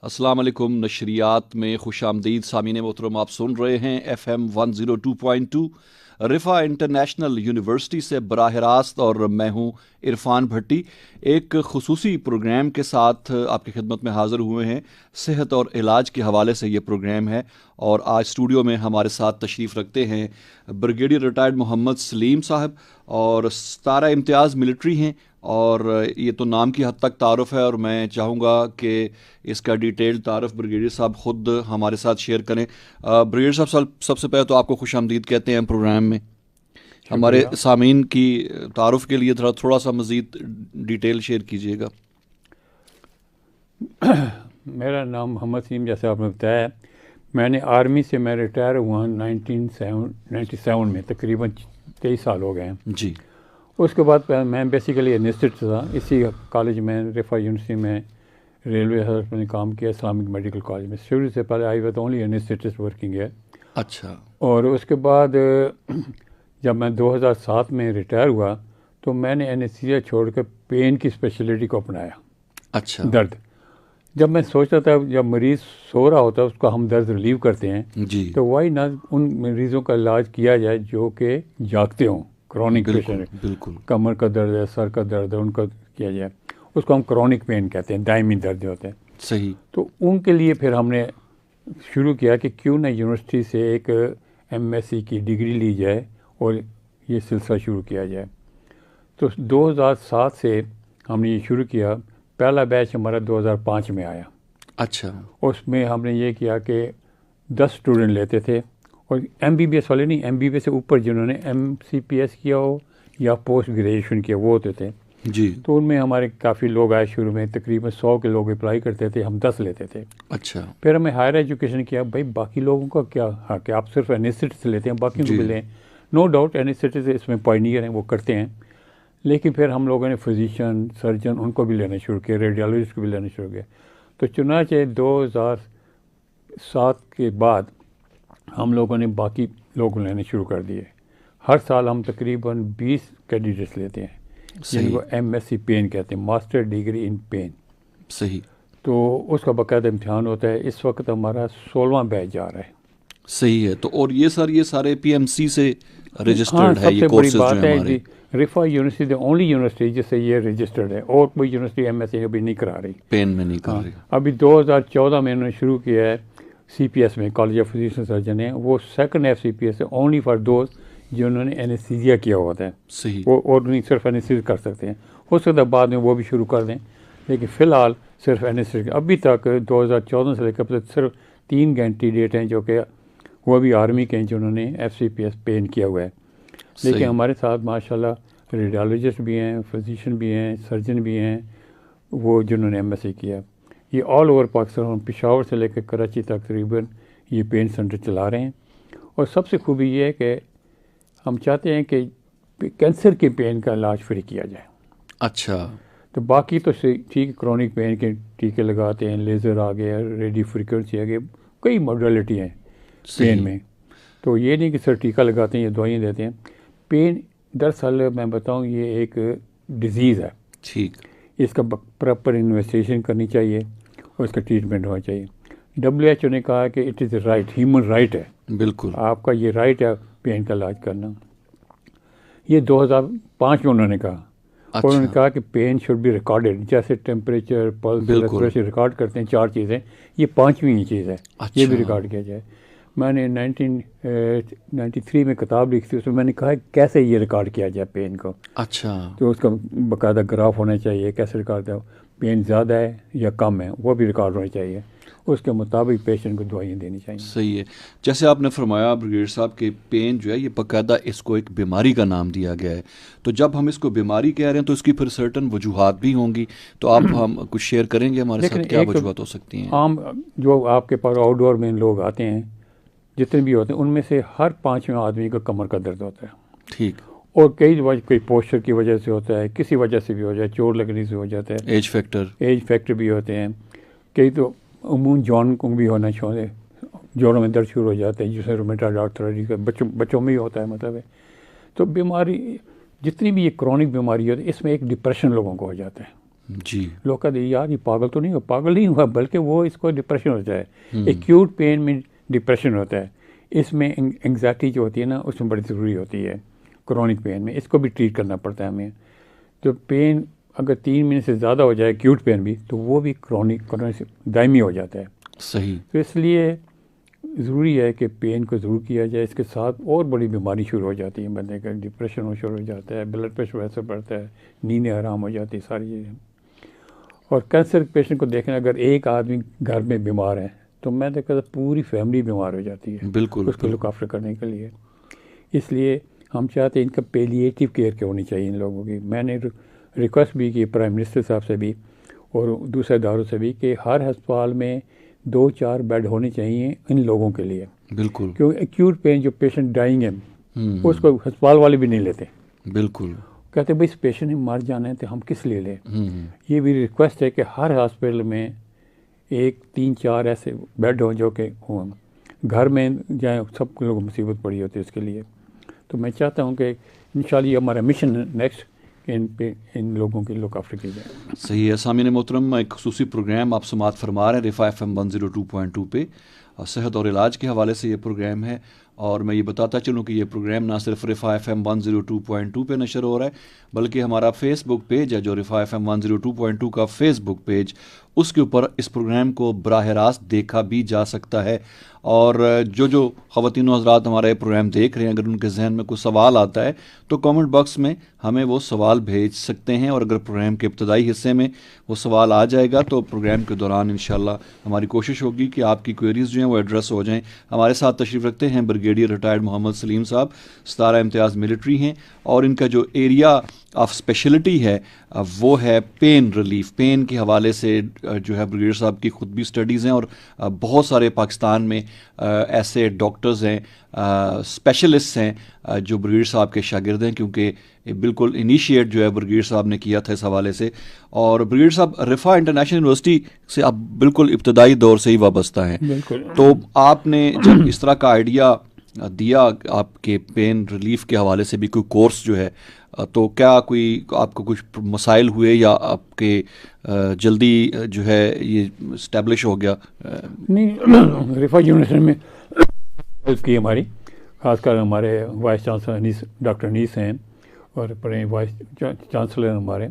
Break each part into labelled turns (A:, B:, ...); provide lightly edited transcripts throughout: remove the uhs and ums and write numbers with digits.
A: السلام علیکم. نشریات میں خوش آمدید سامعین محترم. آپ سن رہے ہیں FM 102.2 رفا انٹرنیشنل یونیورسٹی سے براہ راست، اور میں ہوں عرفان بھٹی. ایک خصوصی پروگرام کے ساتھ آپ کی خدمت میں حاضر ہوئے ہیں. صحت اور علاج کے حوالے سے یہ پروگرام ہے، اور آج اسٹوڈیو میں ہمارے ساتھ تشریف رکھتے ہیں بریگیڈیئر ریٹائرڈ محمد سلیم صاحب، اور ستارہ امتیاز ملٹری ہیں. اور یہ تو نام کی حد تک تعارف ہے، اور میں چاہوں گا کہ اس کا ڈیٹیل تعارف بریگیڈیئر صاحب خود ہمارے ساتھ شیئر کریں. بریگیڈیئر صاحب، سب سے پہلے تو آپ کو خوش آمدید کہتے ہیں پروگرام میں. ہمارے سامعین کی تعارف کے لیے تھوڑا سا مزید ڈیٹیل شیئر کیجیے گا.
B: میرا نام محمد سلیم، جیسے آپ نے بتایا. میں نے آرمی سے میں ریٹائر ہوا 1997 میں، تقریباً 23 سال ہو گئے ہیں.
A: جی.
B: اس کے بعد میں بیسیکلی انسٹیٹ تھا اسی کالج میں، رفا یونیورسٹی میں ریلوے ہیلتھ میں کام کیا، اسلامک میڈیکل کالج میں. شروع سے پہلے I was only instead working ہے.
A: اچھا.
B: اور اس کے بعد جب میں 2007 میں ریٹائر ہوا تو میں نے اینستھیزیا چھوڑ کے پین کی اسپیشلٹی کو اپنایا.
A: اچھا.
B: درد، جب میں سوچتا تھا جب مریض سو رہا ہوتا ہے اس کو ہم درد ریلیو کرتے ہیں،
A: جی،
B: تو وائی نہ ان مریضوں کا علاج کیا جائے جو کہ جاگتے ہوں، کرونک پیشنٹ،
A: بالکل
B: کمر کا درد ہے، سر کا درد ہے، ان کا کیا جائے. اس کو ہم کرونک پین کہتے ہیں، دائمی درد ہوتے ہیں.
A: صحیح.
B: تو ان کے لیے پھر ہم نے شروع کیا کہ کیوں نہ یونیورسٹی سے ایک MSc کی ڈگری لی جائے اور یہ سلسلہ شروع کیا جائے. تو 2007 سے ہم نے یہ شروع کیا. پہلا بیچ ہمارا 2005 میں آیا.
A: اچھا.
B: اس میں ہم نے یہ کیا کہ 10 اسٹوڈنٹ لیتے تھے، اور MBBS والے نہیں، MBBS سے اوپر جنہوں نے MCPS کیا ہو یا پوسٹ گریجویشن کیا وہ ہوتے تھے.
A: جی.
B: تو ان میں ہمارے کافی لوگ آئے. شروع میں تقریباً 100 کے لوگ اپلائی کرتے تھے، ہم 10 لیتے تھے.
A: اچھا.
B: پھر ہمیں ہائر ایجوکیشن کیا، بھائی باقی لوگوں کا کیا حق ہے، آپ صرف انسٹیٹ سے لیتے ہیں، باقیوں کو بھی لیں. نو ڈاؤٹ انسٹیٹ سے اس میں پائنیئر ہیں، وہ کرتے ہیں. لیکن پھر ہم لوگوں نے فزیشین، سرجن ان کو بھی لینا شروع کیا، ریڈیالوجسٹ کو بھی لینا شروع کیا. تو چنانچہ 2007 کے بعد ہم لوگوں نے باقی لوگ لینے شروع کر دیے. ہر سال ہم تقریباً 20 کینڈیڈیٹس لیتے ہیں جن کو MSc پین کہتے ہیں، ماسٹر ڈگری ان پین.
A: صحیح.
B: تو اس کا باقاعدہ امتحان ہوتا ہے. اس وقت ہمارا 16واں بیچ جا رہا ہے.
A: صحیح ہے. تو اور یہ سارے PMC سے رجسٹرڈ ہے یہ کورسز جو ہیں ہمارے.
B: رفا یونیورسٹی دی اونلی یونیورسٹی جس سے یہ رجسٹرڈ ہے، اور کوئی یونیورسٹی MSc ابھی نہیں کرا رہی،
A: پین میں نہیں کر رہی.
B: ابھی 2014 میں انہوں نے شروع کیا ہے CPS میں، کالج آف فزیشین سرجن ہے. وہ سیکنڈ FCPS ہے، اونلی فار دوز جنہوں نے اینستھیزیا کیا ہوتا ہے.
A: صحیح.
B: وہ اور نہیں صرف اینستھیزیا کر سکتے ہیں. ہو سکتا ہے بعد میں وہ بھی شروع کر دیں، لیکن فی الحال صرف اینستھیزیا. ابھی تک 2014 سے لے کر صرف 3 کینڈیڈیٹ ہیں جو کہ وہ بھی آرمی کے ہیں جنہوں نے FCPS پین کیا ہوا ہے. لیکن ہمارے ساتھ ماشاءاللہ ریڈیالوجسٹ بھی ہیں، فزیشین بھی ہیں، سرجن بھی ہیں، وہ جنہوں نے MSc کیا. یہ آل اوور پاکستان، پشاور سے لے کے کراچی تک تقریباً یہ پین سینٹر چلا رہے ہیں. اور سب سے خوبی یہ ہے کہ ہم چاہتے ہیں کہ کینسر کے پین کا علاج فری کیا جائے.
A: اچھا.
B: تو باقی تو ٹھیک کرونک پین کے ٹیکے لگاتے ہیں، لیزر آ گیا، ریڈیو فریکوینسی آ گئی، کئی موڈیلٹی ہیں پین میں. تو یہ نہیں کہ سر ٹیکہ لگاتے ہیں یا دوائیں دیتے ہیں. پین دراصل میں بتاؤں یہ ایک ڈیزیز ہے.
A: ٹھیک.
B: اس کا پراپر انویسٹیگیشن کرنی چاہیے اور اس کا ٹریٹمنٹ ہونا چاہیے. WHO نے کہا کہ it is a right, human right ہے.
A: بالکل.
B: آپ کا یہ رائٹ ہے پین کا علاج کرنا. یہ 2005 میں انہوں نے کہا. اور انہوں نے کہا کہ پین شوڈ بی ریکارڈیڈ، جیسے ٹیمپریچر، پلس، ریسپریشن ریکارڈ کرتے ہیں 4 چیزیں، یہ 5ویں چیز ہے. یہ بھی ریکارڈ کیا جائے. میں نے 1993 میں کتاب لکھی تھی، اس میں میں نے کہا کیسے یہ ریکارڈ کیا جائے پین کو.
A: اچھا.
B: تو اس کا باقاعدہ گراف ہونا چاہیے، کیسے ریکارڈ ہے، پین زیادہ ہے یا کم ہے وہ بھی ریکارڈ ہونا چاہیے. اس کے مطابق پیشنٹ کو دوائیں دینی چاہیے.
A: صحیح ہے. جیسے آپ نے فرمایا بریگیڈیئر صاحب کہ پین جو ہے یہ باقاعدہ اس کو ایک بیماری کا نام دیا گیا ہے. تو جب ہم اس کو بیماری کہہ رہے ہیں تو اس کی پھر سرٹن وجوہات بھی ہوں گی. تو آپ ہم کچھ شیئر کریں گے ہمارے ساتھ، کیا وجوہات ہو سکتی ہیں؟
B: عام جو آپ کے پاس آؤٹ ڈور میں لوگ آتے ہیں جتنے بھی ہوتے ہیں ان میں سے ہر 5ویں آدمی کا کمر کا درد ہوتا ہے.
A: ٹھیک.
B: اور کوئی پوسچر کی وجہ سے ہوتا ہے، کسی وجہ سے بھی ہو جائے، چوٹ لگنے سے ہو جاتا ہے، ایج فیکٹر بھی ہوتے ہیں. کئی تو عموماً جوان کو بھی ہونا چاہتے، جوڑوں میں درد شروع ہو جاتے ہیں جسے رومیٹائڈ آرتھرائٹس کا بچوں میں بھی ہوتا ہے مطلب ہے. تو بیماری جتنی بھی یہ کرونک بیماری ہوتی ہے اس میں ایک ڈپریشن لوگوں کو ہو جاتا ہے.
A: جی
B: لوگ کہتے ہیں یار یہ پاگل تو نہیں ہوا، پاگل نہیں ہوا، بلکہ وہ اس کو ڈپریشن ہوتا ہے. ایکیوٹ پین میں ڈپریشن ہوتا ہے. اس میں انگزائٹی جو ہوتی ہے نا اس میں بڑی ضروری ہوتی ہے. کرونک پین میں اس کو بھی ٹریٹ کرنا پڑتا ہے ہمیں. تو پین اگر 3 مہینے سے زیادہ ہو جائے ایکیوٹ پین بھی تو وہ بھی کرونک دائمی ہو جاتا ہے.
A: صحیح.
B: تو اس لیے ضروری ہے کہ پین کو ضرور کیا جائے. اس کے ساتھ اور بڑی بیماری شروع ہو جاتی ہے بندے کا، ڈپریشن ہو شروع ہو جاتا ہے، بلڈ پریشر ویسے بڑھتا ہے، نیندیں حرام ہو جاتی ہے، ساری چیزیں. اور کینسر پیشنٹ کو دیکھنا، اگر ایک آدمی گھر میں بیمار ہے تو میں دیکھا تھا پوری فیملی بیمار ہو جاتی ہے
A: بالکل
B: اس کو لک آفٹر کرنے کے لیے. اس لیے ہم چاہتے ہیں ان کا پیلیٹیو کیئر کیا ہونی چاہیے ان لوگوں کی. میں نے ریکویسٹ بھی کی پرائم منسٹر صاحب سے بھی اور دوسرے اداروں سے بھی کہ ہر ہسپتال میں 2-4 بیڈ ہونے چاہیے ان لوگوں کے لیے.
A: بالکل.
B: کیونکہ ایکیوٹ پین جو پیشنٹ ڈائنگ ہے اس کو ہسپتال والے بھی نہیں لیتے.
A: بالکل.
B: کہتے بھائی اس پیشنٹ نے مر جانا ہے تو ہم کس لیے لیں. یہ بھی ریکویسٹ ہے کہ ہر ہاسپٹل میں 3-4 ایسے بیڈ ہوں جو کہ ہوں. گھر میں جائیں سب لوگ مصیبت پڑی ہوتی ہے اس کے لیے. تو میں چاہتا ہوں کہ انشاءاللہ یہ ہمارا مشن ہے نیکسٹ کہ ان لوگوں کی لک آفٹر کی جائے.
A: صحیح ہے. سامعین محترم، ایک خصوصی پروگرام آپ سماعت فرما رہے ہیں رفا FM 102.2 پہ. صحت اور علاج کے حوالے سے یہ پروگرام ہے، اور میں یہ بتاتا چلوں کہ یہ پروگرام نہ صرف رفا FM 102.2 پہ نشر ہو رہا ہے بلکہ ہمارا فیس بک پیج ہے جو رفا FM 102.2 کا فیس بک پیج، اس کے اوپر اس پروگرام کو براہ راست دیکھا بھی جا سکتا ہے. اور جو خواتین و حضرات ہمارا یہ پروگرام دیکھ رہے ہیں، اگر ان کے ذہن میں کوئی سوال آتا ہے تو کامنٹ باکس میں ہمیں وہ سوال بھیج سکتے ہیں. اور اگر پروگرام کے ابتدائی حصے میں وہ سوال آ جائے گا تو پروگرام کے دوران انشاءاللہ ہماری کوشش ہوگی کہ آپ کی کوئریز جو ہیں وہ ایڈریس ہو جائیں. ہمارے ساتھ تشریف رکھتے ہیں بریگیڈیئر ریٹائرڈ محمد سلیم صاحب، 17 امتیاز ملٹری ہیں، اور ان کا جو ایریا آف اسپیشلٹی ہے وہ ہے پین ریلیف. پین کے حوالے سے جو ہے بریگیڈیئر صاحب کی خود بھی اسٹڈیز ہیں، اور بہت سارے پاکستان میں ایسے ڈاکٹرز ہیں، اسپیشلسٹ ہیں جو بریگیڈیئر صاحب کے شاگرد ہیں، کیونکہ بالکل انیشیٹ جو ہے بریگیڈیئر صاحب نے کیا تھا اس حوالے سے. اور بریگیڈیئر صاحب رفا انٹرنیشنل یونیورسٹی سے آپ بالکل ابتدائی دور سے ہی وابستہ ہیں.
B: بالکل.
A: تو آپ نے جب اس طرح کا آئیڈیا دیا آپ کے پین ریلیف کے حوالے سے بھی کوئی کورس جو ہے، تو کیا کوئی آپ کو کچھ مسائل ہوئے یا آپ کے جلدی جو ہے یہ اسٹیبلش ہو گیا؟
B: نہیں، رفا یونیورسٹی میں ہیلپ کی ہماری، خاص کر ہمارے وائس چانسلر ڈاکٹر انیس ہیں اور بڑے وائس چانسلر ہیں ہمارے.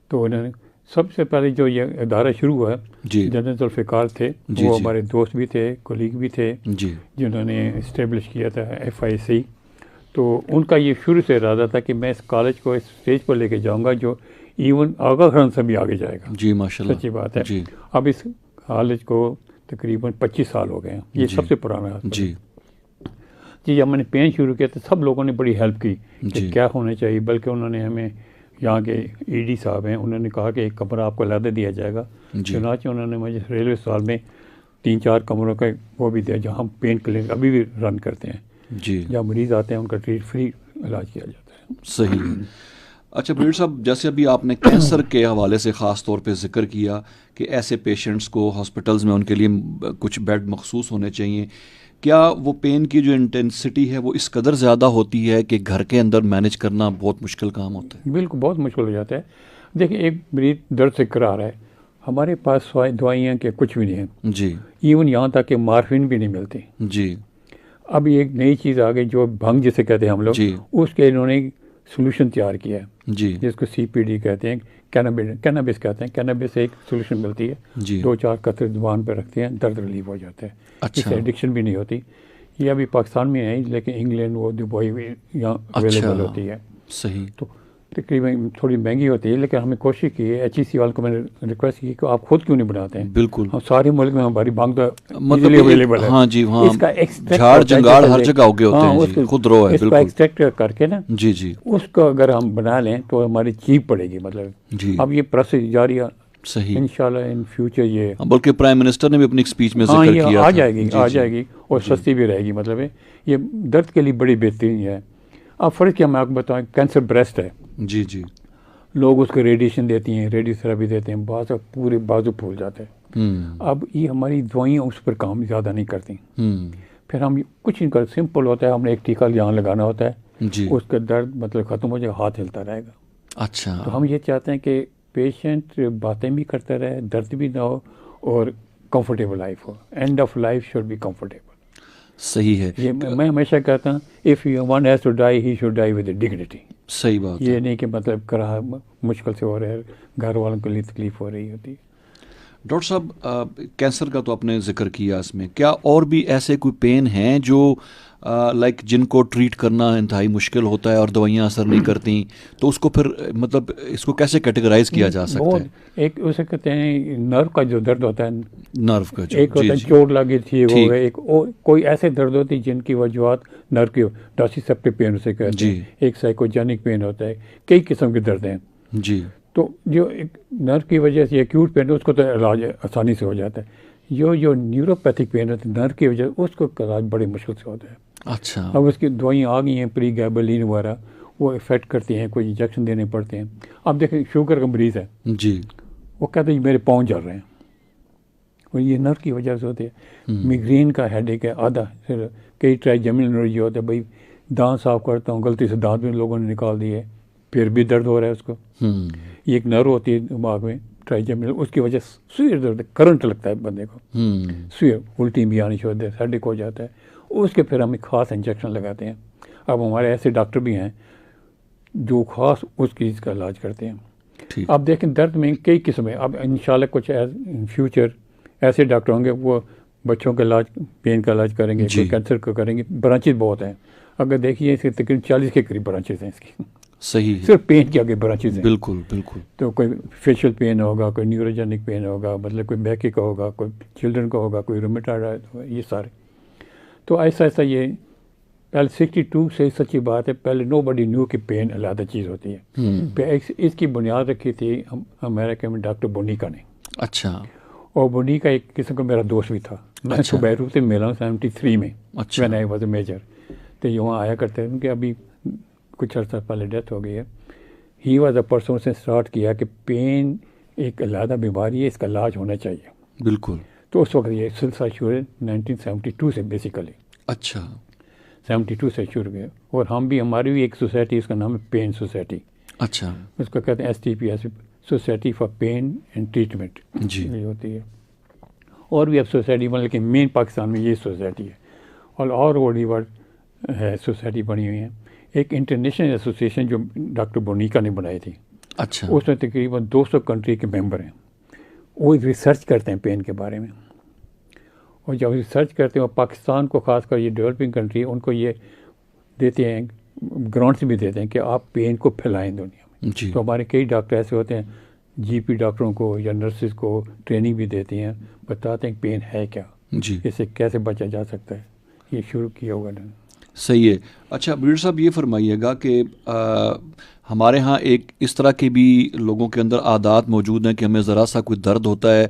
B: تو انہوں نے سب سے پہلے جو یہ ادارہ شروع ہوا
A: جی
B: جنرل ذوالفقار تھے،
A: جی
B: وہ
A: جی
B: ہمارے دوست بھی تھے، کولیگ بھی تھے،
A: جی
B: جنہوں نے اسٹیبلش کیا تھا FIC. تو ان کا یہ شروع سے ارادہ تھا کہ میں اس کالج کو اس اسٹیج پر لے کے جاؤں گا جو ایون آغا خان سے بھی آگے جائے گا.
A: جی ماشاء اللہ.
B: سچی بات ہے.
A: جی
B: اب اس کالج کو تقریباً 25 سال ہو گئے ہیں. یہ
A: جی
B: سب سے پرانا ہے.
A: جی
B: جی جب میں نے پین شروع کیا تو سب لوگوں نے بڑی ہیلپ کی کہ
A: جی
B: کیا ہونا چاہیے، بلکہ انہوں نے ہمیں یہاں کے ED صاحب ہیں، انہوں نے کہا کہ ایک کمرہ آپ کو علیحدہ دیا جائے گا.
A: جی
B: چنانچہ انہوں نے مجھے ریلوے اسپتال میں 3-4 کمروں کا وہ بھی دیا جہاں ہم پین کلینک ابھی بھی رن کرتے ہیں.
A: جی
B: جہاں مریض آتے ہیں ان کا فری علاج کیا جاتا ہے.
A: صحیح ہے. اچھا بریگیڈیئر صاحب، جیسے ابھی آپ نے کینسر کے حوالے سے خاص طور پہ ذکر کیا کہ ایسے پیشنٹس کو ہاسپٹلز میں ان کے لیے کچھ بیڈ مخصوص ہونے چاہیے، کیا وہ پین کی جو انٹینسٹی ہے وہ اس قدر زیادہ ہوتی ہے کہ گھر کے اندر مینیج کرنا بہت مشکل کام ہوتا ہے؟
B: بالکل بہت مشکل ہو جاتا ہے. دیکھیں ایک مریض درد سے کرا رہا ہے، ہمارے پاس سوائے دوائیاں کہ کچھ بھی نہیں ہیں.
A: جی
B: ایون یہاں تک کہ مارفین بھی نہیں ملتی.
A: جی
B: اب ایک نئی چیز آ گئی جو بھنگ جسے کہتے ہیں ہم لوگ،
A: جی
B: اس کے انہوں نے سولوشن تیار کیا ہے
A: جی
B: جس کو CPD کہتے ہیں، کینابس کہتے ہیں. کینابس سے ایک سولوشن ملتی ہے،
A: جی
B: 2-4 قطرے زبان پہ رکھتے ہیں، درد ریلیف ہو جاتا ہے. اس
A: اچھا
B: سے ایڈکشن بھی نہیں ہوتی. یہ ابھی پاکستان میں ہے لیکن انگلینڈ وہ دبئی یہاں اویلیبل ہوتی ہے.
A: صحیح.
B: تو تقریباً تھوڑی مہنگی ہوتی ہے لیکن ہمیں کوشش کی ہے، HEC والوں کو میں نے ریکویسٹ کی کہ آپ خود کیوں نہیں بناتے ہیں.
A: بالکل.
B: ہم سارے ملک میں ہماری بانگ تو
A: مطلب
B: اویلیبل ہے.
A: ہاں جی ہاں،
B: اس کا ایکسٹریکٹ
A: جھاڑ جنگاڑ ہر جگہ اگے ہوتے ہیں جی، خود رو ہے.
B: اس کا
A: بالکل.
B: ایکسٹریکٹ کر کے نا
A: جی جی
B: اس کو اگر ہم بنا لیں تو ہماری چیپ پڑے گی. مطلب
A: جی
B: اب یہ پروسیس جاری ہے.
A: صحیح.
B: انشاءاللہ ان فیوچر یہ
A: بلکہ پرائم منسٹر نے بھی اپنی اسپیچ میں
B: ہاں
A: ذکر
B: یہ
A: کیا
B: آ
A: تھا.
B: جائے گی
A: جی
B: آ
A: جی
B: جائے گی اور سستی بھی رہے گی. مطلب ہے یہ درد کے لیے بڑی بہترین ہے. اب فرق کیا میں آپ کو بتاؤں، کینسر بریسٹ ہے،
A: جی جی
B: لوگ اس کو ریڈیشن دیتی ہیں، ریڈیو تھراپی دیتے ہیں، بعض پورے بازو پھول جاتے ہیں. اب یہ ہماری دوائیاں اس پر کام زیادہ نہیں کرتی. پھر ہم کچھ نہیں کرتے، سمپل ہوتا ہے، ہم نے ایک ٹیکہ یہاں لگانا ہوتا ہے،
A: جی
B: اس کا درد مطلب ختم ہو جائے گا، ہاتھ ہلتا رہے گا.
A: اچھا.
B: تو ہم یہ چاہتے ہیں کہ پیشنٹ باتیں بھی کرتا رہے, درد بھی نہ ہو اور کمفرٹیبل لائف ہو. End of life should be comfortable.
A: صحیح ہے.
B: یہ میں ہمیشہ کہتا ہوں, if you one has to die he should die with dignity.
A: صحیح بات.
B: یہ نہیں کہ مطلب کرا مشکل سے ہو رہا ہے, گھر والوں کے لیے تکلیف ہو رہی ہوتی ہے.
A: ڈاکٹر صاحب کینسر کا تو آپ نے ذکر کیا, اس میں کیا اور بھی ایسے کوئی پین ہیں جو لائک جن کو ٹریٹ کرنا انتہائی مشکل ہوتا ہے اور دوائیاں اثر نہیں کرتی, تو اس کو پھر مطلب اس کو کیسے کیٹیگرائز کیا جا سکتا ہے؟
B: ایک اسے کہتے ہیں نرو کا جو درد ہوتا ہے,
A: نرو کا جو
B: ایک ہوتا ہے چوٹ لگی تھی ہو گئے, ایک کوئی ایسے درد ہوتی جن کی وجوہات نرو کی ڈاسیسیپٹیو پین اسے کہتے ہیں, ایک سائیکوجینک پین ہوتا ہے, کئی قسم کے درد ہیں.
A: جی.
B: تو جو ایک نرو کی وجہ سے ایکیوٹ پین ہے اس کو تو علاج آسانی سے ہو جاتا ہے. جو نیوروپیتھک پین ہوتا ہے نرو کی وجہ سے اس کو علاج بڑی مشکل سے ہوتا ہے.
A: اچھا.
B: اب اس کی دوائیاں آ گئی ہیں پری گیبلین وغیرہ, وہ افیکٹ کرتی ہیں, کوئی انجیکشن دینے پڑتے ہیں. اب دیکھیں شوگر کا مریض ہے,
A: جی,
B: وہ کہتے ہیں میرے پاؤں جل رہے ہیں, اور یہ نرو کی وجہ سے ہوتے ہیں. میگرین کا ہیڈ ایک ہے آدھا, پھر کئی ٹرائیجیمنل نرو ہوتا ہے, بھائی دانت صاف کرتا ہوں غلطی سے دانت بھی لوگوں نے نکال دیے, پھر بھی درد ہو رہا ہے اس کو. یہ ایک نرو ہوتی ہے دماغ میں ٹرائیجیمنل, اس کی وجہ سے سوئر درد, کرنٹ لگتا ہے بندے کو, سوئر الٹی بھی آنی شروع ہوتی ہے, ہیڈیک ہو جاتا ہے. اس کے پھر ہم ایک خاص انجیکشن لگاتے ہیں. اب ہمارے ایسے ڈاکٹر بھی ہیں جو خاص اس چیز کا علاج کرتے ہیں. اب دیکھیں درد میں کئی قسم ہیں. اب انشاءاللہ کچھ فیوچر ایسے ڈاکٹر ہوں گے وہ بچوں کا علاج, پین کا علاج کریں گے, کوئی کینسر کا کریں گے. برانچز بہت ہیں, اگر دیکھیے اس کے تقریباً 40 کے قریب برانچز ہیں اس کی.
A: صحیح.
B: صرف پین کے آگے برانچز ہیں.
A: بالکل بالکل.
B: تو کوئی فیشل پین ہوگا, کوئی نیوروجینک پین ہوگا, مطلب کوئی بیک کا ہوگا, کوئی چلڈرن کا ہوگا, کوئی رومیٹائڈ ہوگا, یہ سارے. تو ایسا ایسا یہ پہلے 62 سے سچی بات ہے, پہلے نو بڈی نیو کہ پین علیحدہ چیز ہوتی ہے. اس کی بنیاد رکھی تھی امریکہ میں ڈاکٹر بونیکا نے.
A: اچھا.
B: اور بونیکا ایک قسم کا میرا دوست بھی تھا. میں تو بیروت سے ملا ہوں 73 میں, when I was a major. تو یہ وہاں آیا کرتے ہیں کہ ابھی کچھ عرصہ پہلے ڈیتھ ہو گئی ہے. ہی واز اے پرسن سے اسٹارٹ کیا کہ پین ایک علیحدہ بیماری ہے, اس کا علاج ہونا چاہیے.
A: بالکل. تو
B: اس وقت یہ سلسلہ شروع ہے 1972 سے بیسیکلی.
A: اچھا.
B: 72 سے شروع ہوئے, اور ہم بھی, ہماری بھی ایک سوسائٹی, اس کا نام ہے پین سوسائٹی.
A: اچھا. اس
B: کو کہتے ہیں STP, society for pain and treatment.
A: جی.
B: یہ ہوتی ہے. اور بھی اب سوسائٹی بن, لیکن مین پاکستان میں یہ سوسائٹی ہے. اور بڑی ورڈ ہے سوسائٹی بنی ہوئی ہیں. ایک انٹرنیشنل ایسوسیشن جو ڈاکٹر بونیکا نے بنائی تھی.
A: اچھا.
B: اس میں تقریباً 200 کنٹری کے ممبر ہیں. وہ ریسرچ کرتے ہیں پین کے بارے میں, اور جب ریسرچ کرتے ہیں, اور پاکستان کو خاص کر یہ ڈیولپنگ کنٹری, ان کو یہ دیتے ہیں, گرانٹس بھی دیتے ہیں کہ آپ پین کو پھیلائیں دنیا میں.
A: جی.
B: تو ہمارے کئی ڈاکٹر ایسے ہوتے ہیں, GP ڈاکٹروں کو یا نرسز کو ٹریننگ بھی دیتی ہیں, بتاتے ہیں کہ پین ہے کیا,
A: جی,
B: اس سے کیسے بچا جا سکتا ہے. یہ شروع کیا ہوگا نا.
A: صحیح ہے. اچھا بریڈ صاحب, یہ فرمائیے گا کہ ہمارے ہاں ایک اس طرح کے بھی لوگوں کے اندر عادات موجود ہیں کہ ہمیں ذرا سا کوئی درد ہوتا ہے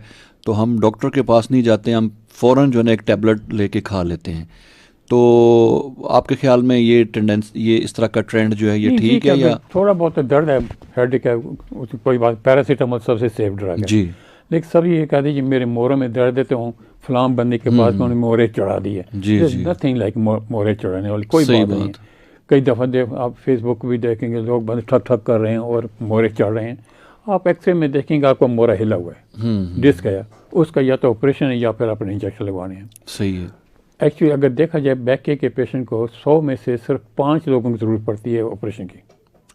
A: تو ہم ڈاکٹر کے پاس نہیں جاتے ہیں, ہم فوراً جو ہے نا ایک ٹیبلٹ لے کے کھا لیتے ہیں. تو آپ کے خیال میں یہ یہ اس طرح کا ٹرینڈ جو ہے یہ ٹھیک ہے, یا
B: تھوڑا بہت درد ہے, ہیڈیک ہے, کوئی بات, پیراسیٹامول سب سے سیف ڈرگ ہے.
A: جی.
B: لیکن سب یہ کہہ دیجیے میرے موروں میں درد دیتے ہوں, فلاں بندے کے پاس میں انہیں مورے چڑھا دی ہے. نتھنگ لائک مورے چڑھانے والی کوئی بات نہیں ہے. کئی دفعہ آپ فیس بک بھی دیکھیں گے, لوگ بندے ٹھک ٹھک کر رہے ہیں اور مورے چڑھ رہے ہیں. آپ ایکس رے میں دیکھیں گے آپ کو مورا ہلا ہوا ہے, ڈسک ہے, اس کا یا تو آپریشن ہے یا پھر اپنے انجیکشن لگوانے ہیں.
A: صحیح ہے.
B: ایکچولی اگر دیکھا جائے بیک کے پیشنٹ کو 100 میں سے صرف 5 لوگوں کی ضرورت پڑتی ہے آپریشن کی.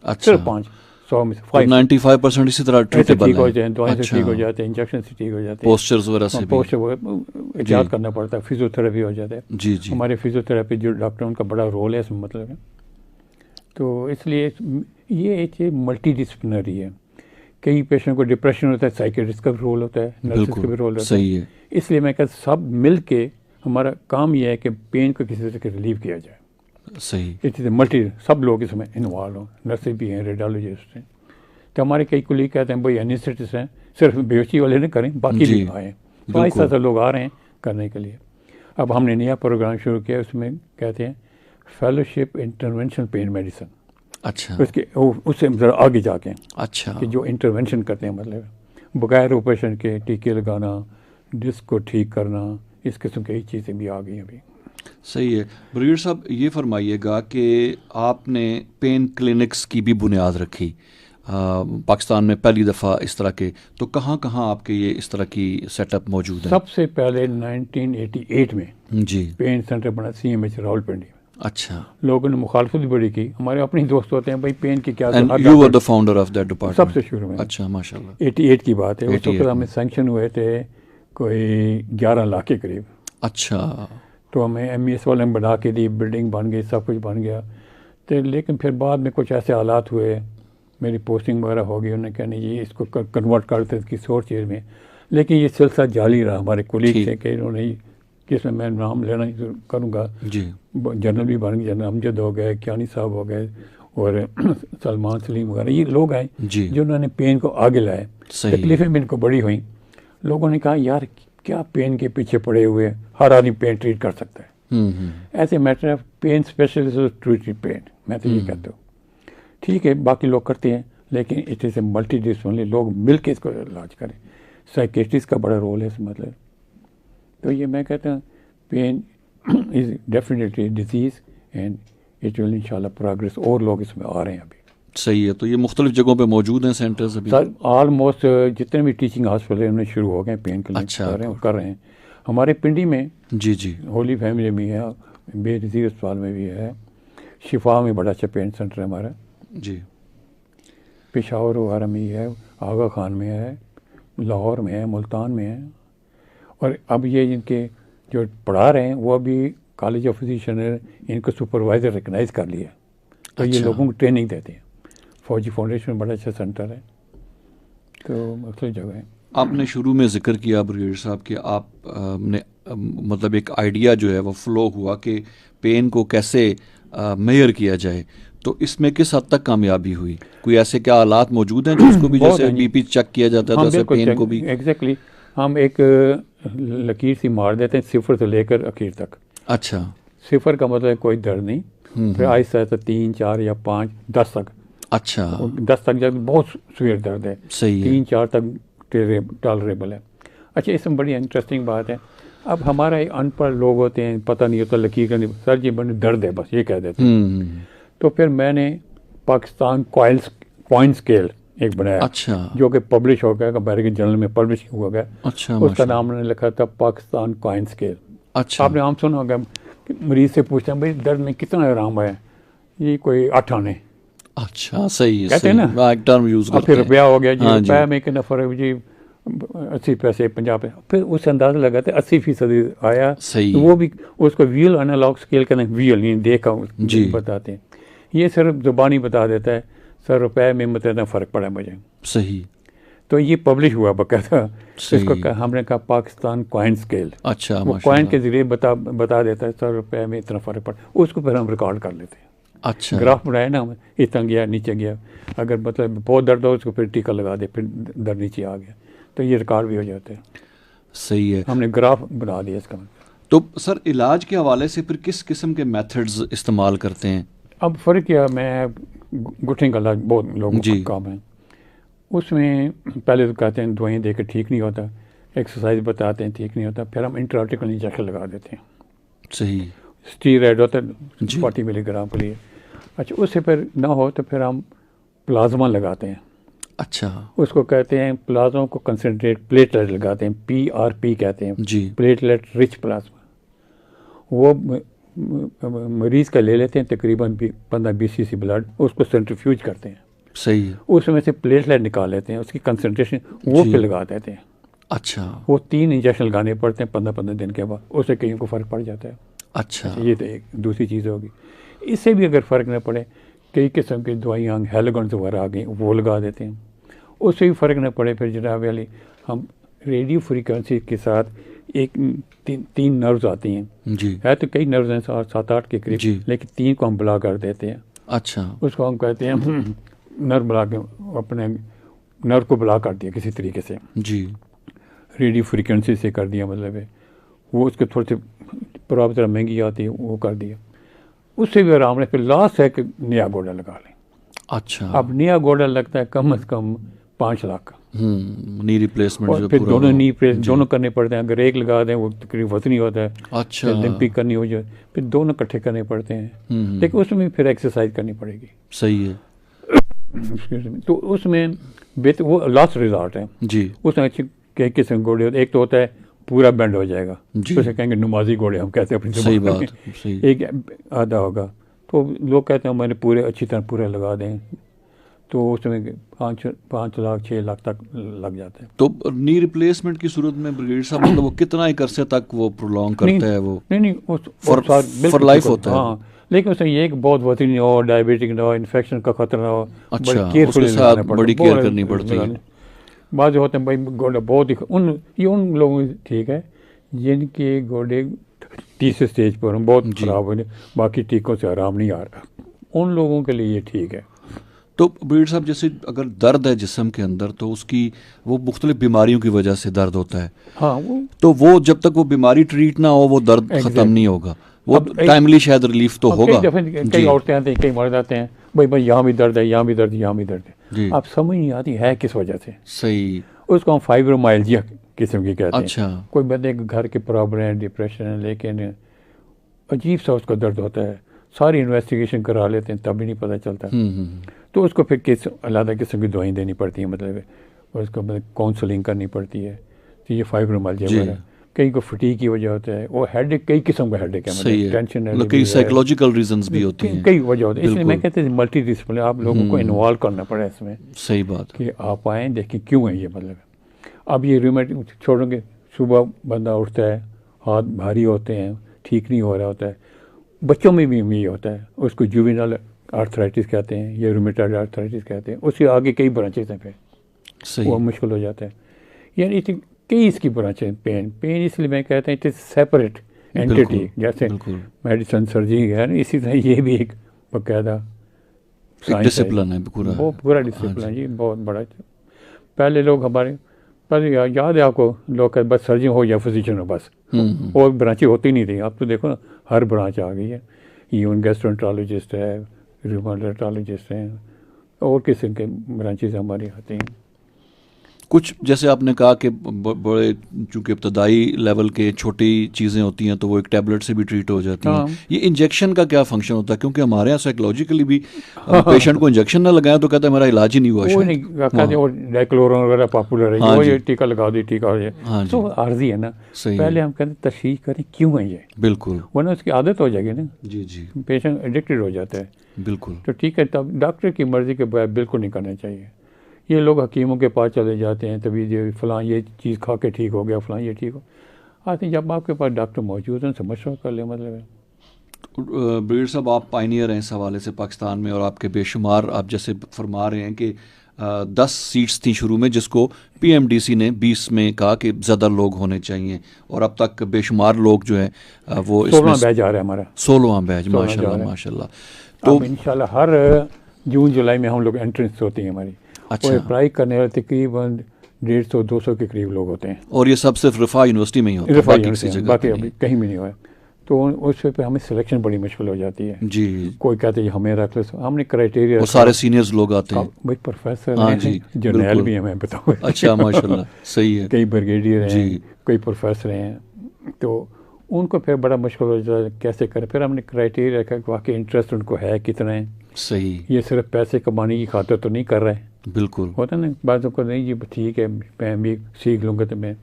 A: اچھا.
B: صرف 5, 100 میں سے
A: 95% اسی طرح ٹریٹیبل
B: ٹھیک ہو جائیں, دوائیں سے ٹھیک ہو جاتے ہیں, انجیکشن سے ٹھیک ہو جاتے ہیں,
A: پوسچرز وغیرہ سے بھی,
B: پوسچر احتیاط کرنا پڑتا ہے, فزیوتھراپی ہو جاتا ہے.
A: جی جی.
B: ہمارے فزیوتھراپی جو ڈاکٹر ان کا بڑا رول ہے اس میں, مطلب ہے. تو اس لیے یہ ایک ملٹی ڈسپلنری ہے. کئی پیشنٹ کو ڈپریشن ہوتا ہے, سائیکیٹرسٹ کا بھی رول ہوتا ہے, نرسز کا بھی رول ہوتا ہے.
A: صحیح ہے.
B: اس لیے میں کہتا ہوں سب مل کے ہمارا کام یہ ہے کہ پین کو کسی طرح سے ریلیو کیا جائے.
A: صحیح.
B: اٹ از ملٹی, سب لوگ اس میں انوالو ہوں, نرسیں بھی ہیں, ریڈیالوجسٹ ہیں. تو ہمارے کئی کولیگ کہتے ہیں بھائی اینیسٹھسٹ ہیں, صرف بیہوشی والے نہیں کریں, باقی بھی آئیں. تو ایسا سے لوگ آ رہے ہیں کرنے کے لیے. اب ہم نے نیا پروگرام شروع کیا, اس میں کہتے ہیں فیلوشپ انٹرونشن پین میڈیسن.
A: اچھا.
B: اس سے ذرا آگے جا کے,
A: اچھا,
B: کہ جو انٹرونشن کرتے ہیں, مطلب بغیر آپریشن کے ٹیکے لگانا, ڈسک کو ٹھیک کرنا, اس قسم کی چیزیں بھی آ گئی ابھی.
A: صحیح ہے. بریگیڈ صاحب یہ فرمائیے گا کہ آپ نے پین کلینکس کی بھی بنیاد رکھی, پاکستان میں پہلی دفعہ اس طرح کے، تو کہاں کہاں آپ کے یہ اس طرح کی سیٹ اپ موجود ہیں؟
B: سب سے پہلے 1988 میں
A: جی،
B: پین سینٹر بنا CMH راولپنڈی میں.
A: اچھا.
B: لوگوں نے مخالفت بھی بڑی کی. ہمارے اپنے دوست ہوتے ہیں بھائی پین کی کیا
A: and you were the founder of that department?
B: سب سے شروع میں.
A: اچھا، ماشاء اللہ.
B: 88 کی بات ہے. اس
A: 88
B: وقت ہمیں سینکشن ہوئے تھے کوئی 11 لاکھ کے قریب.
A: اچھا.
B: تو ہمیں MES والے نے بنا کے دی، بلڈنگ بن گئی، سب کچھ بن گیا. تو لیکن پھر بعد میں کچھ ایسے حالات ہوئے، میری پوسٹنگ وغیرہ ہو گئی، انہوں نے کہا نہیں جی اس کو کنورٹ کرتے اس کی اور چیز میں. لیکن یہ سلسلہ جاری رہا ہمارے کولیگ سے کہ انہوں نے، جس میں نام لینا کروں گا،
A: جی،
B: جنرل بھی بن گئے، جنرل امجد ہو گئے، کیانی صاحب ہو گئے، اور سلمان سلیم وغیرہ، یہ لوگ ہیں
A: جی،
B: جنہوں نے پین کو آگے لائے. تکلیفیں بھی ان کو بڑی ہوئیں. لوگوں نے کہا یار کیا پین کے پیچھے پڑے ہوئے، ہر آدمی پین ٹریٹ کر سکتا ہے. ایسے matter of pain specialist treat pain, میں تو یہ کہتا ہوں. ٹھیک ہے باقی لوگ کرتے ہیں، لیکن it is a multi disciplinary, لوگ مل کے اس کو علاج کریں. سائیکیٹرسٹ کا بڑا رول ہے اس مطلب. تو یہ میں کہتا ہوں pain is definitely disease and it will انشاءاللہ پروگریس. اور لوگ اس میں آ رہے ہیں ابھی.
A: صحیح ہے. تو یہ مختلف جگہوں پہ موجود ہیں سینٹرز ابھی؟
B: آلموسٹ جتنے بھی ٹیچنگ ہاسپٹل ہیں انہیں شروع ہو گئے پین کلینک کر رہے ہیں. ہمارے پنڈی میں
A: جی جی
B: ہولی فیملی میں ہے، بے نظیر اسپتال میں بھی ہے، شفا میں بڑا اچھا پین سینٹر ہے ہمارا.
A: جی،
B: پشاور وغیرہ میں ہی ہے، آغا خان میں ہے، لاہور میں ہے، ملتان میں ہے. اور اب یہ جن کے جو پڑھا رہے ہیں وہ ابھی کالج آف فزیشین نے ان کو سپروائزر ریکگنائز کر لیا. تو یہ لوگوں کو ٹریننگ دیتے ہیں. فوجی فاؤنڈیشن بڑا اچھا سینٹر ہے. تو مختلف جگہ ہیں.
A: آپ نے شروع میں ذکر کیا بریگیڈیئر صاحب کہ آپ نے مطلب ایک آئیڈیا جو ہے وہ فلو ہوا کہ پین کو کیسے میئر کیا جائے. تو اس میں کس حد تک کامیابی ہوئی؟ کوئی ایسے کیا آلات موجود ہیں جو اس کو بھی جیسے بی پی چیک کیا جاتا ہے ویسے پین کو بھی؟
B: ایگزیکٹلی ہم ایک لکیر سی مار دیتے ہیں 0 سے لے کر اخیر تک.
A: اچھا.
B: 0 کا مطلب کوئی درد نہیں، پھر آہستہ آہستہ 3 4 یا 5 10 تک.
A: اچھا.
B: 10 تک جب بہت سویر درد ہے،
A: صحیح ہے.
B: 3 4 تک ٹالریبل ہے. اچھا اس میں بڑی انٹرسٹنگ بات ہے. اب ہمارا ان پڑھ لوگ ہوتے ہیں، پتہ نہیں ہوتا لکیر کا نہیں، سر جی بڑی درد ہے بس یہ کہہ دیتے ہیں. تو پھر میں نے پاکستان کوائن اسکیل ایک بنایا.
A: اچھا. جو
B: جو کہ پبلش ہو گیا، امریکن جرنل میں پبلش ہوا گیا.
A: اچھا.
B: اس کا نام نے لکھا تھا پاکستان کوائن اسکیل.
A: اچھا.
B: آپ نے عام سنا ہوگا کہ مریض سے پوچھتے ہیں بھائی درد میں کتنا آرام ہے، یہ کوئی 8 آنے.
A: اچھا صحیح ہے.
B: کہتے ہیں نا
A: ایک ٹرم یوز
B: اب
A: کرتے
B: پھر
A: ہیں.
B: روپیہ ہو گیا جی،
A: ہاں
B: روپیہ میں کتنا فرق جی 80 پیسے 50 پیسے. پھر اس اندازہ لگاتے 80% آیا.
A: صحیح.
B: وہ بھی اس کو ویل انالاگ اسکیل کا ویل نہیں دیکھا
A: جی.
B: بتاتے ہیں. یہ صرف زبانی بتا دیتا ہے سر روپے میں متنا فرق پڑا مجھے.
A: صحیح.
B: تو یہ پبلش ہوا باقاعدہ. اس کو
A: صحیح.
B: ہم نے کہا پاکستان کوائن اسکیل.
A: اچھا.
B: وہ کوائن کے ذریعے بتا دیتا ہے سر روپے میں اتنا فرق پڑا. اس کو پھر ہم ریکارڈ کر لیتے ہیں.
A: اچھا.
B: گراف بنایا نا ہم، اتنا گیا نیچے گیا، اگر مطلب بہت درد ہو اس کو پھر ٹیکا لگا دے، پھر درد نیچے آ گیا، تو یہ ریکارڈ بھی ہو جاتا ہے.
A: صحیح ہے.
B: ہم نے گراف بنا دیا اس کا.
A: تو سر علاج کے حوالے سے پھر کس قسم کے میتھڈز استعمال کرتے ہیں؟
B: اب فرق کیا، میں گھٹنے کا علاج بہت لوگوں کا کام ہے. اس میں پہلے تو کہتے ہیں دوائیں دے کے ٹھیک نہیں ہوتا، ایکسرسائز بتاتے ہیں ٹھیک نہیں ہوتا، پھر ہم انٹرارٹیکل انجیکشن لگا دیتے ہیں.
A: صحیح.
B: اسٹیرائڈ ہوتا ہے 40 ملی گرام کے لیے. اچھا اس سے پھر نہ ہو تو پھر ہم پلازما لگاتے ہیں.
A: اچھا.
B: اس کو کہتے ہیں پلازما کو کنسنٹریٹ پلیٹلیٹ لگاتے ہیں، PRP کہتے ہیں.
A: جی.
B: Platelet rich plasma. وہ مریض کا لے لیتے ہیں تقریباً 15-20 cc بلڈ، اس کو سینٹریفیوج کرتے ہیں.
A: صحیح.
B: اس میں سے پلیٹلیٹ نکال لیتے ہیں، اس کی کنسنٹریشن وہ پہ لگا دیتے ہیں.
A: اچھا.
B: وہ 3 انجیکشن لگانے پڑتے ہیں 15 دن کے بعد. اس سے کئیوں کو فرق پڑ جاتا ہے.
A: اچھا.
B: یہ تو ایک دوسری چیز ہوگی. اس سے بھی اگر فرق نہ پڑے، کئی قسم کی دوائیاں ہیلوگنز وغیرہ آ گئیں وہ لگا دیتے ہیں. اس سے بھی فرق نہ پڑے پھر جناب علی ہم ریڈیو فریکوینسی کے ساتھ ایک 3 نروز آتی ہیں.
A: جی.
B: ہے تو کئی نروز ہیں 7-8 کے قریب.
A: جی.
B: لیکن 3 کو ہم بلا کر دیتے ہیں.
A: اچھا.
B: اس کو ہم کہتے ہیں نر بلا کے اپنے نر کو بلا کر دیا کسی طریقے سے.
A: جی.
B: ریڈیو فریکوینسی سے کر دیا، مطلب ہے وہ اس کے تھوڑے سے پرابلم ذرا مہنگی آتی ہے وہ کر دیا. اس سے بھی آرام ہے. پھر لاسٹ ہے کہ نیا گوڑا لگا لیں.
A: اچھا.
B: اب نیا گوڑا لگتا ہے کم از کم 5 لاکھ کا.
A: نی ریپلیسمنٹ.
B: اور پھر دونوں نی دونوں کرنے پڑتے ہیں. اگر ایک لگا دیں وہ تقریباً وزنی ہوتا ہے.
A: اچھا.
B: لمپک کرنی ہو جائے پھر دونوں اکٹھے کرنے پڑتے ہیں. لیکن اس میں پھر ایکسرسائز کرنی پڑے گی.
A: صحیح ہے.
B: تو اس میں وہ لاسٹ ریزارٹ ہے
A: جی.
B: اس میں اچھی کئی قسم کے گھوڑے ہوتے ہیں. ایک تو ہوتا ہے پورا بینڈ ہو جائے گا,
A: جی.
B: اسے کہیں گے نمازی گھوڑے ہم کہتے ہیں اپنی
A: صحیح
B: زبان
A: بات.
B: میں.
A: صحیح.
B: ایک آدھا ہوگا تو لوگ کہتے ہیں ہمارے پورے اچھی طرح پورے لگا دیں, تو اس میں 5 لاکھ 6 لاکھ تک لگ جاتا ہے.
A: تو نی ریپلیسمنٹ کی صورت میں بریگیڈیئر صاحب مطلب وہ کتنا ایک عرصے تک وہ پرولونگ کرتا ہے وہ؟
B: نہیں
A: فار لائف ہوتا ہے.
B: ہاں, لیکن اس میں یہ کہ بہت وزنی نہ ہو, ڈائبیٹک نہ ہو, انفیکشن کا خطرہ نہ ہو.
A: اچھا, اس کے ساتھ بڑی کیئر کرنی پڑتی ہے.
B: بعض ہوتے ہیں بھائی گھوڑا بہت ہی ان لوگوں ٹھیک ہے جن کے گھوڑے تیسرے اسٹیج پر ہوں, بہت خراب ہونے, باقی ٹیکوں سے آرام نہیں آ رہا, ان لوگوں کے لیے یہ ٹھیک ہے.
A: تو بریگیڈیئر صاحب جیسے اگر درد ہے جسم کے اندر تو اس کی وہ مختلف بیماریوں کی وجہ سے درد ہوتا ہے.
B: ہاں,
A: تو وہ جب تک وہ بیماری ٹریٹ نہ ہو وہ درد ختم نہیں ہوگا. وہ ٹائملی شاید ریلیف تو ہوگا.
B: کئی عورتیں آتے ہیں, کئی مرد آتے ہیں, بھائی یہاں بھی درد ہے, یہاں بھی درد ہے, یہاں بھی درد ہے. آپ سمجھ نہیں آتی ہے کس وجہ سے.
A: صحیح.
B: اس کو ہم فائبرومائلجیا قسم کی کہتے ہیں.
A: اچھا.
B: کوئی بندے گھر کے پرابلم ہے, ڈپریشن ہے, لیکن عجیب سا اس کا درد ہوتا ہے, ساری انویسٹیگیشن کرا لیتے ہیں تب بھی نہیں پتہ چلتا. تو اس کو پھر علیحدہ قسم کی دوائیں دینی پڑتی ہیں, مطلب اس کو کاؤنسلنگ کرنی پڑتی ہے. تو یہ فائبرومائلجیا وغیرہ. کئی کو فٹیگ کی وجہ ہوتا ہے, وہ ہیڈ ایک, کئی قسم کا ہیڈ ایک ہے, مطلب ٹینشن ہے,
A: کئی سائیکولوجیکل ریزنز بھی ہوتی ہیں,
B: کئی وجہ ہوتی ہے. اس لیے میں کہتے ہیں ملٹی ڈسپلن, آپ لوگوں کو انوالو کرنا پڑے اس میں.
A: صحیح بات.
B: کہ آپ آئیں دیکھیں کیوں ہے یہ, مطلب اب یہ ریومیٹ چھوڑوں گے, صبح بندہ اٹھتا ہے, ہاتھ بھاری ہوتے ہیں, ٹھیک نہیں ہو رہا ہوتا ہے. بچوں میں بھی یہ ہوتا ہے, اس کو جووینل آرتھرائٹس کہتے ہیں, یہ رومیٹائڈ آرتھرائٹس کہتے ہیں. اس کے آگے کئی برانچز ہیں, پھر وہ مشکل ہو جاتا ہے. یعنی کئی اس کی برانچیں ہیں. پین اس لیے میں کہتے ہیں اٹ از سیپریٹ اینٹیٹی, جیسے میڈیسن سرجری ہے نا, اسی طرح یہ بھی ایک باقاعدہ
A: ڈسپلن ہے,
B: پورا ڈسپلن ہے جی, بہت بڑا. پہلے لوگ ہمارے پہلے یاد ہے آپ کو, لوگ کہ بس سرجن ہو یا فزیشین ہو بس, اور برانچیں ہوتی نہیں تھیں. اب تو دیکھو نا ہر برانچ آ گئی ہے. ایون گیسٹرونٹرالوجسٹ ہے, ریوماٹولوجسٹ ہیں, اور قسم کے برانچز ہماری آتی ہیں.
A: کچھ جیسے آپ نے کہا کہ بڑے چونکہ ابتدائی لیول کے چھوٹی چیزیں ہوتی ہیں تو وہ ایک ٹیبلٹ سے بھی ٹریٹ ہو جاتی ہیں. یہ انجیکشن کا کیا فنکشن ہوتا ہے؟ کیونکہ ہمارے یہاں سائیکولوجیکلی بھی پیشنٹ کو انجیکشن نہ لگائیں تو کہتا ہے میرا علاج ہی نہیں ہوا.
B: وہ نہیں, وہ ڈائکلورون وغیرہ پاپولر ہے, وہ یہ ٹیکا لگا دی, ٹیکا ہو جائے, تو عارضی ہے نا. پہلے ہم کہتے ہیں تشخیص کریں کیوں ہے یہ. بالکل, ورنہ اس کی عادت ہو جائے گی نا. جی جی, پیشنٹ ایڈکٹڈ ہو جاتا ہے. بالکل. تو ٹھیک ہے, تب ڈاکٹر کی مرضی کے بغیر بالکل نہیں کرنا چاہیے. یہ لوگ حکیموں کے پاس چلے جاتے ہیں, تبھی یہ فلاں یہ چیز کھا کے ٹھیک ہو گیا, فلاں یہ ٹھیک ہو. آتے ہیں جب آپ کے پاس ڈاکٹر موجود ہیں ان سے مشورہ کر لیں, مطلب ہے.
A: بریگیڈیئر صاحب آپ پائنیئر ہیں اس حوالے سے پاکستان میں, اور آپ کے بے شمار, آپ جیسے فرما رہے ہیں کہ 10 سیٹس تھیں شروع میں جس کو پی ایم ڈی سی نے 20 میں کہا کہ زیادہ لوگ ہونے چاہیے, اور اب تک بے شمار لوگ جو ہیں وہ
B: 16واں بیچ آ رہا ہے ہمارا,
A: 16واں بیچ. ماشاء اللہ ماشاء اللہ.
B: تو انشاءاللہ ہر جون جولائی میں ہم لوگ انٹرنس ہوتی ہیں ہماری. اچھا. اور اپلائی کرنے والے تقریباً 150-200 کے قریب لوگ ہوتے ہیں, اور یہ سب صرف رفاع یونیورسٹی میں ہی ہوتا ہے, باقی ابھی کہیں بھی نہیں ہوا ہے. تو اس پہ ہمیں سلیکشن بڑی مشکل ہو جاتی ہے. جی, کوئی کہتے ہیں ہمیں رکھ لو, ہم نے کرائٹیریا, وہ سارے سینئرز لوگ آتے ہیں, بھائی پروفیسر ہیں, جرنیل بھی ہیں, میں بتاؤں.
A: اچھا ماشاء اللہ, صحیح ہے.
B: کئی بریگیڈیئر ہیں, کوئی پروفیسر ہیں, تو ان کو پھر بڑا مشکل ہو جاتا ہے کیسے کریں. پھر ہم نے کرائٹیریا رکھا کہ واقعی انٹرسٹ ان کو ہے کتنا ہے. صحیح, یہ صرف پیسے کمانے کی خاطر تو نہیں کر رہے. بالکل, ہوتا نا بعضوں کو, نہیں جی ٹھیک ہے میں بھی سیکھ لوں گا. تو میں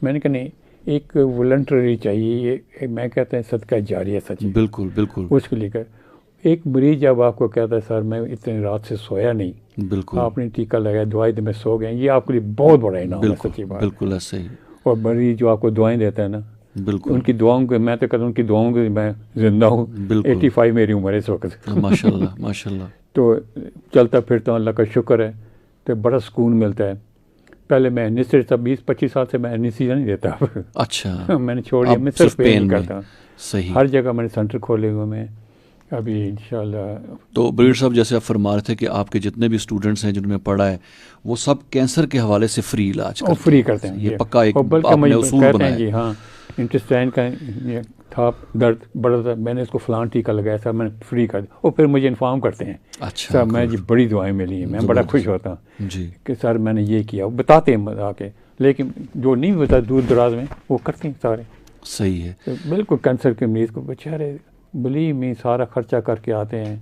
B: نے کہا نہیں, ایک والنٹری چاہیے, یہ میں کہتا ہے صدقہ جاریہ سچ. بالکل بالکل. اس کے لے کر ایک مریض جب آپ کو کہتا ہے سر میں اتنی رات سے سویا نہیں, بالکل, آپ نے ٹیکا لگایا, دوائی دے میں سو گئے, یہ آپ کے لیے بہت بڑا انعام ہے. سچی بات. بالکل ایسے ہی. اور مریض جو آپ کو دعائیں دیتا ہے نا, بالکل, ان کی دعاؤں کے, میں تو کہتا ہوں ان کی دعاؤں کے میں زندہ ہوں. بالکل, 85 میری عمر ہے اس وقت. ماشاء اللہ ماشاء اللہ. تو چلتا پھرتا ہوں, اللہ کا شکر ہے, تو بڑا سکون ملتا ہے. پہلے میں انیسٹیزیا 20-25 سال سے میں انیسٹیزیا نہیں دیتا. اچھا. میں نے چھوڑ دیا, میں صرف پین کرتا ہوں. صحیح. ہر جگہ میں نے سینٹر کھولے ہوئے میں ابھی انشاءاللہ. تو
A: بریگیڈیئر صاحب جیسے آپ فرما رہے تھے کہ آپ کے جتنے بھی اسٹوڈنٹس ہیں جنہوں نے پڑھا ہے وہ سب کینسر کے حوالے سے فری علاج کرتے ہیں.
B: فری کرتے ہیں,
A: یہ پکا ایک آپ نے اصول بنایا.
B: جی ہاں, انٹسٹائن کا یہ تھا درد بڑا تھا, میں نے اس کو فلان ٹیکا لگایا سر, میں نے فری کر دیا. اور پھر مجھے انفارم کرتے ہیں. اچھا سر, میں جی بڑی دعائیں ملی ہیں, میں بڑا خوش ہوتا ہوں جی کہ سر میں نے یہ کیا. وہ بتاتے ہیں آ کے, لیکن جو نہیں بتا دور دراز میں وہ کرتے ہیں سارے. صحیح ہے. بالکل. کینسر کے مریض کو بیچارے بلی میں سارا خرچہ کر کے آتے ہیں,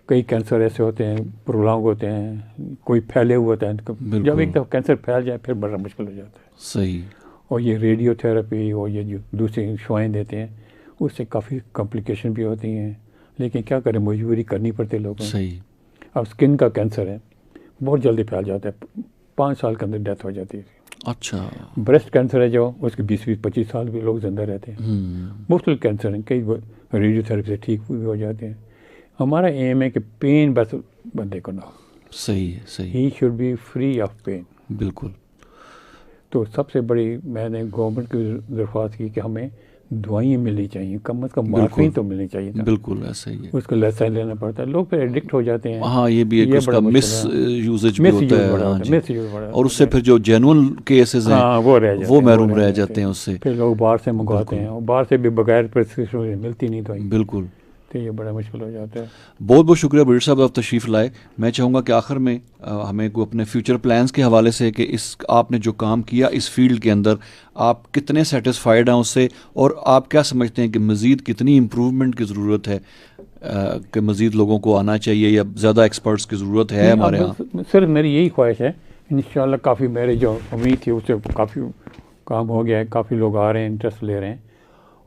B: کئی کینسر ایسے ہوتے ہیں پرولونگ ہوتے ہیں، کوئی پھیلے ہوئے ہوتا ہے، جب ایک دفعہ کینسر پھیل جائے پھر بڑا مشکل ہو جاتا ہے.
A: صحیح.
B: اور یہ ریڈیو تھراپی اور یہ جو دوسری شوائیں دیتے ہیں اس سے کافی کمپلیکیشن بھی ہوتی ہیں، لیکن کیا کریں مجبوری کرنی پڑتی ہے لوگوں کو.
A: صحیح.
B: اب اسکن کا کینسر ہے بہت جلدی پھیل جاتا ہے، 5 سال کے اندر ڈیتھ ہو جاتی ہے.
A: اچھا.
B: بریسٹ کینسر ہے جو اس کے 20-25 سال بھی لوگ زندہ رہتے ہیں. مختلف کینسر ہیں، کئی ریڈیو تھراپی سے ٹھیک بھی ہو جاتے ہیں. ہمارا ایم ہے کہ پین بس بندے کو نہ ہو.
A: صحیح ہے. صحیح.
B: He should be free of pain.
A: بالکل.
B: تو سب سے بڑی میں نے گورنمنٹ کی درخواست کی کہ ہمیں دوائیں ملنی چاہیے، کم از کم مارفین تو ملنی چاہیے.
A: بالکل ایسا ہی ہے.
B: اس کو لیسن لینا پڑتا ہے، لوگ پھر ایڈکٹ ہو جاتے ہیں.
A: ہاں یہ بھی ایک اس کا مس یوزج بھی ہوتا ہے، اور اس سے پھر جو جینون کیسز ہیں وہ محروم رہ جاتے ہیں اس سے.
B: پھر لوگ باہر سے منگواتے ہیں، اور باہر سے بھی بغیر پرسکرپشن ملتی نہیں دوائی.
A: بالکل.
B: تو یہ بڑا مشکل ہو جاتا ہے.
A: بہت بہت شکریہ بشیر صاحب، آپ تشریف لائے. میں چاہوں گا کہ آخر میں ہمیں کو اپنے فیوچر پلانز کے حوالے سے کہ آپ نے جو کام کیا اس فیلڈ کے اندر آپ کتنے سیٹسفائیڈ ہیں اس سے، اور آپ کیا سمجھتے ہیں کہ مزید کتنی امپروومنٹ کی ضرورت ہے، کہ مزید لوگوں کو آنا چاہیے یا زیادہ ایکسپرٹس کی ضرورت ہے ہمارے ہاں؟
B: سر میری یہی خواہش ہے، انشاءاللہ کافی میرے جو امید تھی اس سے کافی کام ہو گیا ہے، کافی لوگ آ رہے ہیں، انٹرسٹ لے رہے ہیں.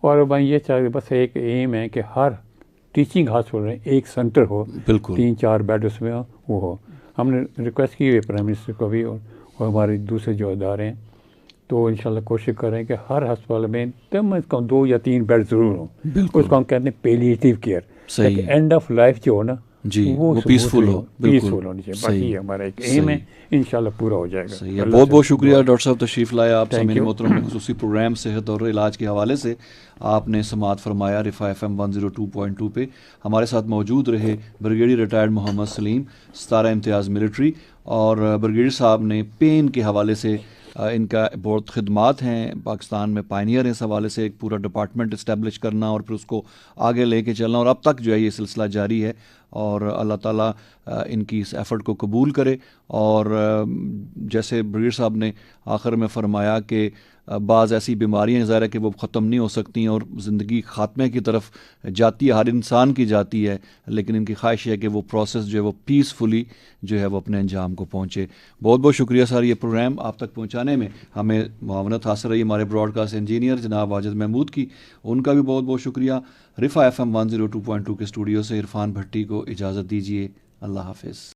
B: اور میں یہ چاہتا بس ایک ایم ہے کہ ہر ٹیچنگ ہاسپٹل میں ایک سینٹر ہو،
A: بالکل
B: 3-4 بیڈ اس میں وہ ہو. ہم نے ریکویسٹ کی ہے پرائم منسٹر کو بھی اور ہمارے دوسرے جو ادارے ہیں، تو انشاءاللہ کوشش کریں کہ ہر ہسپتال میں کم از کم 2 یا 3 بیڈ ضرور ہوں. اس کو ہم کہتے ہیں پیلیٹیو کیئر.
A: صحیح.
B: اینڈ آف لائف جو ہو نا
A: جی وہ پیسفل ہو.
B: پیسفل ہونی چاہیے. باقی ہمارا ایک ایم ہے، انشاءاللہ پورا ہو جائے گا.
A: صحیح ہے. بہت بہت شکریہ ڈاکٹر صاحب تشریف لائے. آپ سامعین محترم نے خصوصی پروگرام صحت اور علاج کے حوالے سے آپ نے سماعت فرمایا رفا FM 102.2 پہ. ہمارے ساتھ موجود رہے بریگیڈیئر ریٹائرڈ محمد سلیم، 17 امتیاز ملٹری، اور بریگیڈیئر صاحب نے پین کے حوالے سے ان کا بہت خدمات ہیں، پاکستان میں پائنیئر ہیں اس حوالے سے، ایک پورا ڈپارٹمنٹ اسٹیبلش کرنا اور پھر اس کو آگے لے کے چلنا، اور اب تک جو ہے یہ سلسلہ جاری ہے. اور اللہ تعالیٰ ان کی اس ایفرٹ کو قبول کرے. اور جیسے بریگیڈیئر صاحب نے آخر میں فرمایا کہ بعض ایسی بیماریاں ظاہر ہے کہ وہ ختم نہیں ہو سکتی اور زندگی خاتمے کی طرف جاتی ہے، ہر انسان کی جاتی ہے، لیکن ان کی خواہش ہے کہ وہ پروسیس جو ہے وہ پیسفلی جو ہے وہ اپنے انجام کو پہنچے. بہت بہت شکریہ سر. یہ پروگرام آپ تک پہنچانے میں ہمیں معاونت حاصل رہی ہمارے براڈ کاسٹ انجینئر جناب واجد محمود کی، ان کا بھی بہت بہت شکریہ. رفا FM 102.2 کے اسٹوڈیو سے عرفان بھٹی کو اجازت دیجیے. اللہ حافظ.